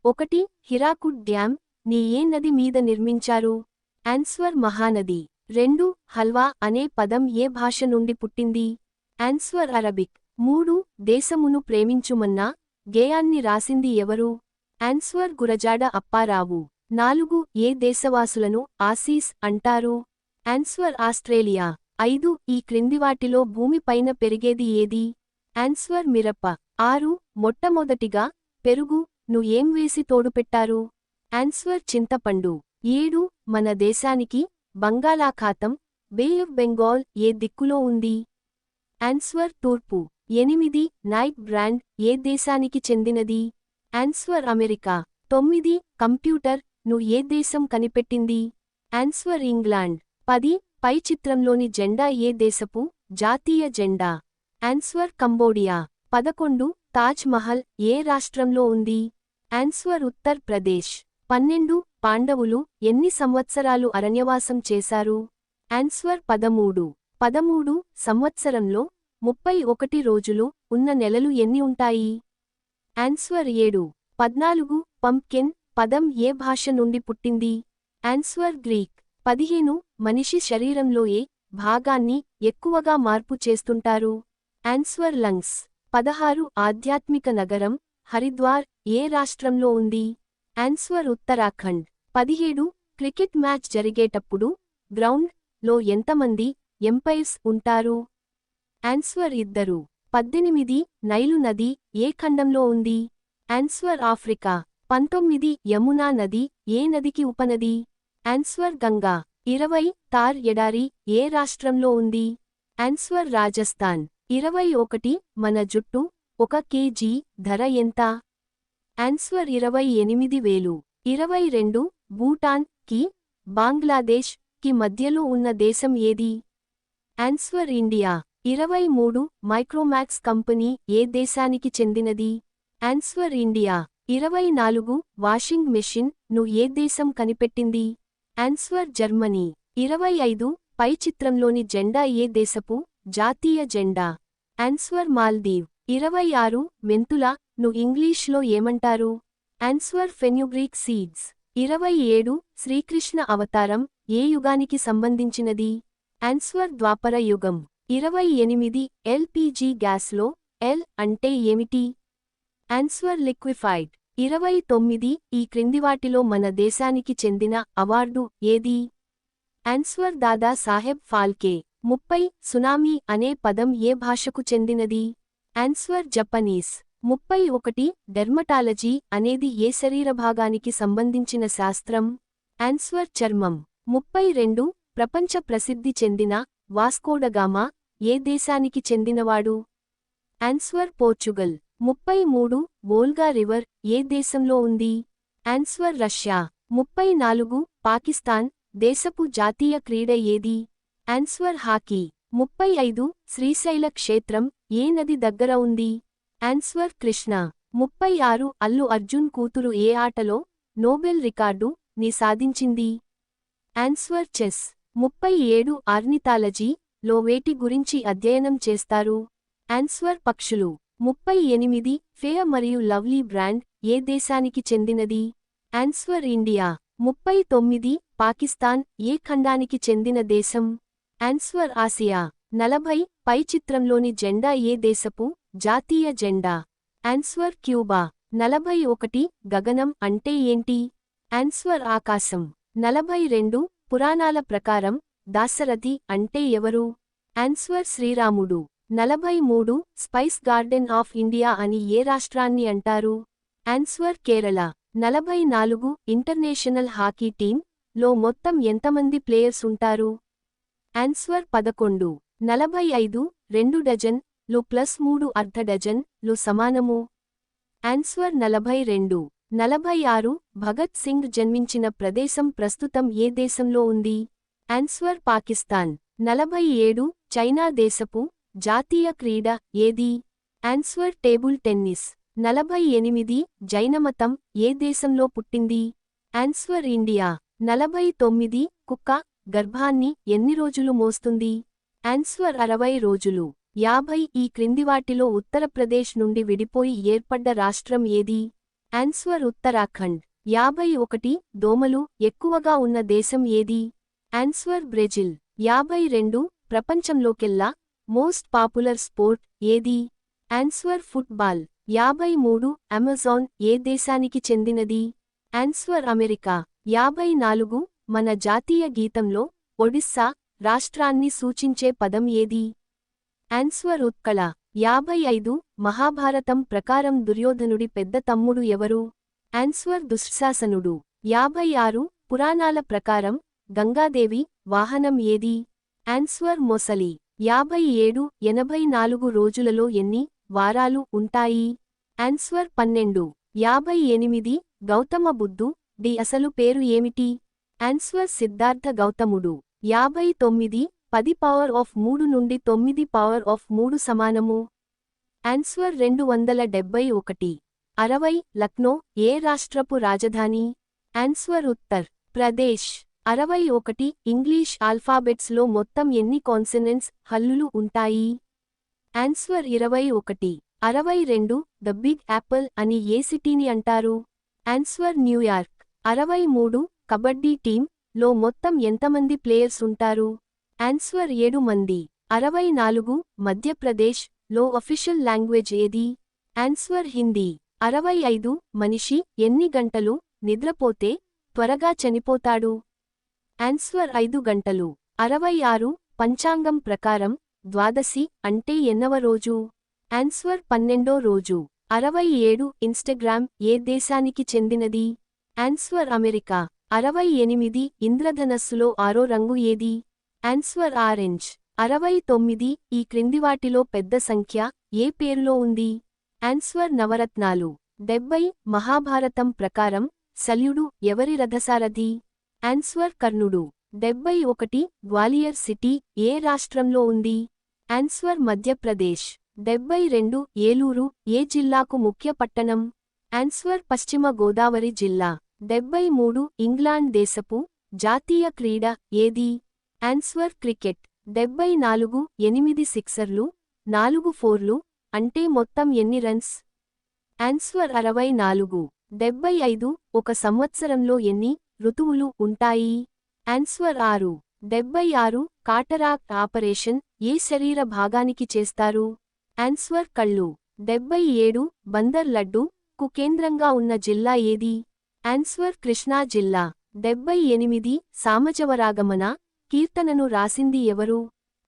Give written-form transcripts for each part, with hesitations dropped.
ఒకటి హిరాకుడ్ డ్యామ్ ని ఏ నది మీద నిర్మించారు? ఆన్సర్ మహానది. 2 హల్వా అనే పదం ఏ భాష నుండి పుట్టింది? Answer Arabic. 3 దేశమును ప్రేమించుమన్నా గేయాన్ని రాసింది ఎవరు? ఆన్సర్ గురజాడ అప్పారావు. 4 ఏ దేశవాసులను ఆసీస్ అంటారు? Answer Australia. 5 ఈ క్రిందివాటిలో భూమిపైన పెరిగేది ఏది? ఆన్సర్ మిరప. 6 మొట్టమొదటిగా పెరుగు ను ఏం వేసి తోడుపెట్టారు? ఆన్సర్ చింతపండు. 7 మన దేశానికి బంగాళాఖాతం బే ఆఫ్ బెంగాల్ ఏ దిక్కులో ఉంది? ఆన్సర్ తూర్పు. 8 నైక్ బ్రాండ్ ఏ దేశానికి చెందినది? Answer America. 9 కంప్యూటర్ ను ఏ దేశం కనిపెట్టింది? Answer England. 10 పై చిత్రంలోని జెండా ఏ దేశపు జాతీయ జెండా? Answer Cambodia. 11 తాజ్ మహల్ ఏ రాష్ట్రంలో ఉంది? ఆన్సర్ ఉత్తర్ ప్రదేశ్. 12 పాండవులు ఎన్ని సంవత్సరాలు అరణ్యవాసం చేశారు? ఆన్సర్ 13. 13 సంవత్సరంలో 31 రోజులు ఉన్న నెలలు ఎన్ని ఉంటాయి? ఆన్సర్ 7. 14 పంప్కిన్ పదం ఏ భాష నుండి పుట్టింది? Answer Greek. 15 మనిషి శరీరంలో ఏ భాగాన్ని ఎక్కువగా మార్పు చేస్తుంటారు? Answer lungs. 16 ఆధ్యాత్మిక నగరం హరిద్వార్ ఏ రాష్ట్రంలో ఉంది? ఆన్సర్ ఉత్తరాఖండ్. 17 క్రికెట్ మ్యాచ్ జరిగేటప్పుడు గ్రౌండ్ లో ఎంతమంది ఎంపైర్స్ ఉంటారు? ఆన్సర్ 2. 18 నైలు నది ఏ ఖండంలో ఉంది? Answer Africa. 19 యమునా నది ఏ నదికి ఉపనది? ఆన్సర్ గంగా. 20 తార్ ఎడారి ఏ రాష్ట్రంలో ఉంది? ఆన్సర్ రాజస్థాన్. 21 మన జుట్టు 1 కేజీ ధర ఎంత? ఆన్సర్ 28,000. 22 భూటాన్ కి బంగ్లాదేశ్ కి మధ్యలో ఉన్న దేశం ఏది? Answer India. 23 మైక్రోమాక్స్ కంపెనీ ఏ దేశానికి చెందినది? Answer India. 24 వాషింగ్ మెషిన్ ను ఏ దేశం కనిపెట్టింది? Answer Germany. 25 పై చిత్రంలోని జెండా ఏ దేశపు జాతీయ జెండా? Answer Maldive. 26 మెంతుల ను ఇంగ్లీష్లో ఏమంటారు? Answer ఫెన్యుగ్రీక్ seeds. 27 శ్రీకృష్ణ అవతారం ఏ యుగానికి సంబంధించినది? ఆన్సర్ ద్వాపర యుగం. 28 ఎల్పీజీ గ్యాస్లో ఎల్ అంటే ఏమిటి? Answer liquefied. 29 ఈ క్రిందివాటిలో మన దేశానికి చెందిన అవార్డు ఏది? ఆన్సర్ దాదా సాహెబ్ ఫాల్కే. 30 సునామీ అనే పదం ఏ భాషకు చెందినది? Answer Japanese. 31 డెర్మటాలజీ అనేది ఏ శరీరభాగానికి సంబంధించిన శాస్త్రం? ఆన్సర్ చర్మం. 32 ప్రపంచ ప్రసిద్ధి చెందిన వాస్కోడగామా ఏ దేశానికి చెందినవాడు? Answer Portugal. 33 వోల్గా రివర్ ఏ దేశంలో ఉంది? Answer Russia. 34 పాకిస్తాన్ దేశపు జాతీయ క్రీడ ఏది? Answer hockey. 35 శ్రీశైల క్షేత్రం ఏ నది దగ్గర ఉంది? ఆన్సర్ కృష్ణ. 36 అల్లు అర్జున్ కూతురు ఏ ఆటలో నోబెల్ రికార్డు ని సాధించింది? Answer chess. 37 ఆర్నిథాలజీ లో వేటి గురించి అధ్యయనం చేస్తారు? ఆన్సర్ పక్షులు. 38 ఫేర్ మరియు లవ్లీ బ్రాండ్ ఏ దేశానికి చెందినది? Answer India. 39 పాకిస్తాన్ ఏ ఖండానికి చెందిన దేశం? Answer Asia. 40 పై చిత్రంలోని జెండా ఏ దేశపు జాతీయ జెండా? Answer Cuba. 41 గగనం అంటే ఏంటి? ఆన్సర్ ఆకాశం. 42 పురాణాల ప్రకారం దాశరథి అంటే ఎవరు? ఆన్సర్ శ్రీరాముడు. 43 స్పైస్ గార్డెన్ ఆఫ్ ఇండియా అని ఏ రాష్ట్రాన్ని అంటారు? Answer Kerala. 44 international hockey team లో మొత్తం ఎంతమంది ప్లేయర్స్ ఉంటారు? ఆన్సర్ 11. 45 2 డజన్ లు ప్లస్ 3 అర్ధ డజన్ లు సమానము? ఆన్సర్ 42. 46 భగత్ సింగ్ జన్మించిన ప్రదేశం ప్రస్తుతం ఏ దేశంలో ఉంది? ఆన్సర్ పాకిస్తాన్. 47 చైనా దేశపు జాతీయ క్రీడ ఏది? Answer table tennis. 48 జైనమతం ఏ దేశంలో పుట్టింది? Answer India. 49 కుక్క గర్భాన్ని ఎన్ని రోజులు మోస్తుంది? ఆన్సర్ 60 రోజులు. 50 ఈ క్రిందివాటిలో ఉత్తరప్రదేశ్ నుండి విడిపోయి ఏర్పడ్డ రాష్ట్రం ఏది? ఆన్సర్ ఉత్తరాఖండ్. 51 దోమలు ఎక్కువగా ఉన్న దేశం ఏది? Answer Brazil. 52 ప్రపంచంలోకెల్లా మోస్ట్ పాపులర్ స్పోర్ట్ ఏది? Answer football. 53 అమెజాన్ ఏ దేశానికి చెందినది? Answer America. 54 మన జాతీయ గీతంలో ఒడిస్సా రాష్ట్రాన్ని సూచించే పదం ఏది? ఆన్సర్ ఉత్కళ. 55 మహాభారతం ప్రకారం దుర్యోధనుడి పెద్ద తమ్ముడు ఎవరు? ఆన్సర్ దుశ్శాసనుడు. 56 పురాణాల ప్రకారం గంగాదేవి వాహనం ఏది? ఆన్సర్ మొసలి. 57 84 రోజులలో ఎన్ని వారాలు ఉంటాయి? ఆన్సర్ 12. 58 గౌతమ బుద్ధు డి అసలు పేరు ఏమిటి? ఆన్సర్ సిద్ధార్థ గౌతముడు. 59 10³ నుండి 9³ సమానము? ఆన్సర్ 271. 60 లక్నో ఏ రాష్ట్రపు రాజధాని? ఆన్సర్ ఉత్తర్ ప్రదేశ్. 61 ఇంగ్లీష్ ఆల్ఫాబెట్స్లో మొత్తం ఎన్ని కాన్సనెంట్స్ హల్లులు ఉంటాయి? ఆన్సర్ 21. 62 ద బిగ్ యాపిల్ అని ఏ సిటీని అంటారు? Answer New York. 63 కబడ్డీ టీమ్ లో మొత్తం ఎంతమంది ప్లేయర్స్ ఉంటారు? ఆన్సర్ 7 మంది. 64 మధ్యప్రదేశ్ లో అఫీషియల్ లాంగ్వేజ్ ఏది? ఆన్సర్ హిందీ. 65 మనిషి ఎన్ని గంటలు నిద్రపోతే త్వరగా చనిపోతాడు? ఆన్సర్ 5 గంటలు. 66 పంచాంగం ప్రకారం ద్వాదశి అంటే ఎన్నవ రోజు? ఆన్సర్ 12వ రోజు. 67 ఇన్స్టాగ్రామ్ ఏ దేశానికి చెందినది? Answer America. 68 ఇంద్రధనస్సులో 6వ రంగు ఏది? Answer orange. 69 ఈ క్రిందివాటిలో పెద్ద సంఖ్య ఏ పేరులో ఉంది? ఆన్సర్ నవరత్నాలు. 70 మహాభారతం ప్రకారం శల్యుడు ఎవరి రథసారథి? ఆన్సర్ కర్ణుడు. 71 గ్వాలియర్ సిటీ ఏ రాష్ట్రంలో ఉంది? ఆన్సర్ మధ్యప్రదేశ్. 72 ఏలూరు ఏ జిల్లాకు ముఖ్య పట్టణం? ఆన్సర్ పశ్చిమ గోదావరి జిల్లా. 73 ఇంగ్లాండ్ దేశపు జాతీయ క్రీడ ఏది? Answer cricket. 74 8 సిక్సర్లు 4 ఫోర్లు అంటే మొత్తం ఎన్ని రన్స్? ఆన్సర్ 64. 75 ఒక సంవత్సరంలో ఎన్ని ఋతువులు ఉంటాయి? ఆన్సర్ 6. 76 కాటరాక్ట్ ఆపరేషన్ ఏ శరీర భాగానికి చేస్తారు? ఆన్సర్ కళ్ళు. 77 బందర్ లడ్డు కు కేంద్రంగా ఉన్న జిల్లా ఏది? ఆన్సర్ కృష్ణా జిల్లా. 78 సామజవరాగమన కీర్తనను రాసింది ఎవరు?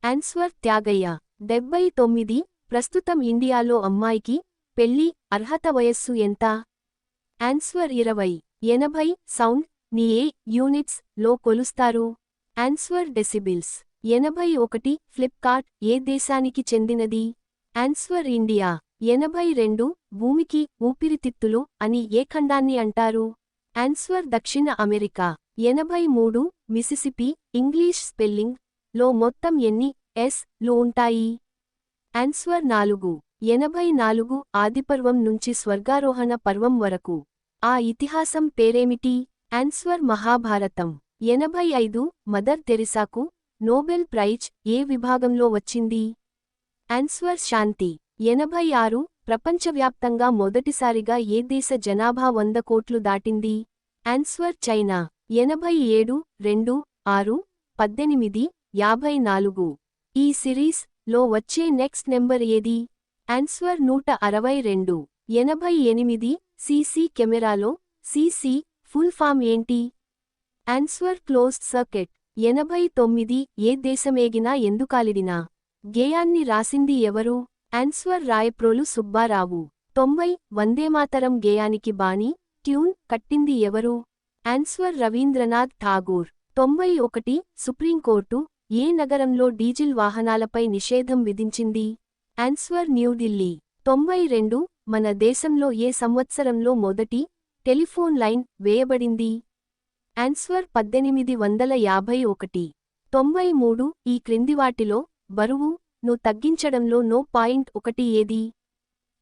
ఆన్సర్ త్యాగయ్య. 79 ప్రస్తుతం ఇండియాలో అమ్మాయికి పెళ్లి అర్హత వయస్సు ఎంత? ఆన్సర్ 20. 80 సౌండ్ ని ఏ యూనిట్స్ లో కొలుస్తారు? Answer decibels. 81 ఫ్లిప్కార్ట్ ఏ దేశానికి చెందినది? Answer India. 82 భూమికి ఊపిరితిత్తులు అని ఏ ఖండాన్ని అంటారు? ఆన్సర్ దక్షిణ అమెరికా. 83 మిసిసిపి ఇంగ్లీష్ స్పెల్లింగ్ లో మొత్తం ఎన్ని ఎస్ లు ఉంటాయి? ఆన్సర్ 4. 84 ఆదిపర్వం నుంచి స్వర్గారోహణ పర్వం వరకు ఆ ఇతిహాసం పేరేమిటి? ఆన్సర్ మహాభారతం. 85 మదర్ తెరిసాకు నోబెల్ ప్రైజ్ ఏ విభాగంలో వచ్చింది? ఆన్సర్ శాంతి. 86 ప్రపంచవ్యాప్తంగా మొదటిసారిగా ఏ దేశ జనాభా 100 కోట్లు దాటింది? Answer China. 87 2 6 18 54 ఈ సిరీస్ లో వచ్చే నెక్స్ట్ నెంబర్ ఏది? ఆన్సర్ 162. 88 సీసీ కెమెరాలో సీసీ ఫుల్ ఫామ్ ఏంటి? Answer closed circuit. 89 ఏ దేశమేగినా ఎందుకాలిడినా గేయాన్ని రాసింది ఎవరు? ఆన్సర్ రాయప్రోలు సుబ్బారావు. 90 వందేమాతరం గేయానికి బాణీ ట్యూన్ కట్టింది ఎవరు? ఆన్సర్ రవీంద్రనాథ్ ఠాగూర్. 91 సుప్రీంకోర్టు ఏ నగరంలో డీజిల్ వాహనాలపై నిషేధం విధించింది? ఆన్సర్ న్యూఢిల్లీ. 92 మన దేశంలో ఏ సంవత్సరంలో మొదటి టెలిఫోన్ లైన్ వేయబడింది? ఆన్సర్ 1851. 93 ఈ క్రిందివాటిలో బరువు ను తగ్గించడంలో నో పాయింట్ 1 ఏది?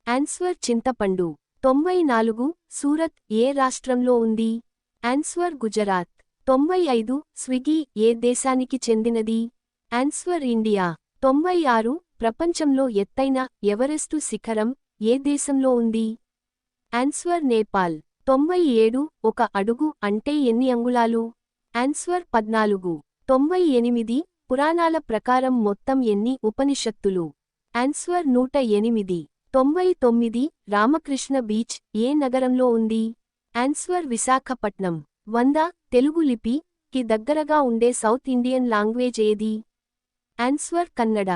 ఆన్సర్ చింతపండు. 94 సూరత్ ఏ రాష్ట్రంలో ఉంది? ఆన్సర్ గుజరాత్. 95 స్విగ్గీ ఏ దేశానికి చెందినది? Answer India. 96 ప్రపంచంలో ఎత్తైన ఎవరెస్టు శిఖరం ఏ దేశంలో ఉంది? ఆన్స్వర్ నేపాల్. 97 ఒక అడుగు అంటే ఎన్ని అంగుళాలు? ఆన్స్వర్ 14. 98 పురాణాల ప్రకారం మొత్తం ఎన్ని ఉపనిషత్తులు? ఆన్స్వర్ 108. 99 రామకృష్ణ బీచ్ ఏ నగరంలో ఉంది? ఆన్స్వర్ విశాఖపట్నం. 100 తెలుగు లిపి కి దగ్గరగా ఉండే సౌత్ ఇండియన్ లాంగ్వేజ్ ఏది? ఆన్స్వర్ కన్నడ.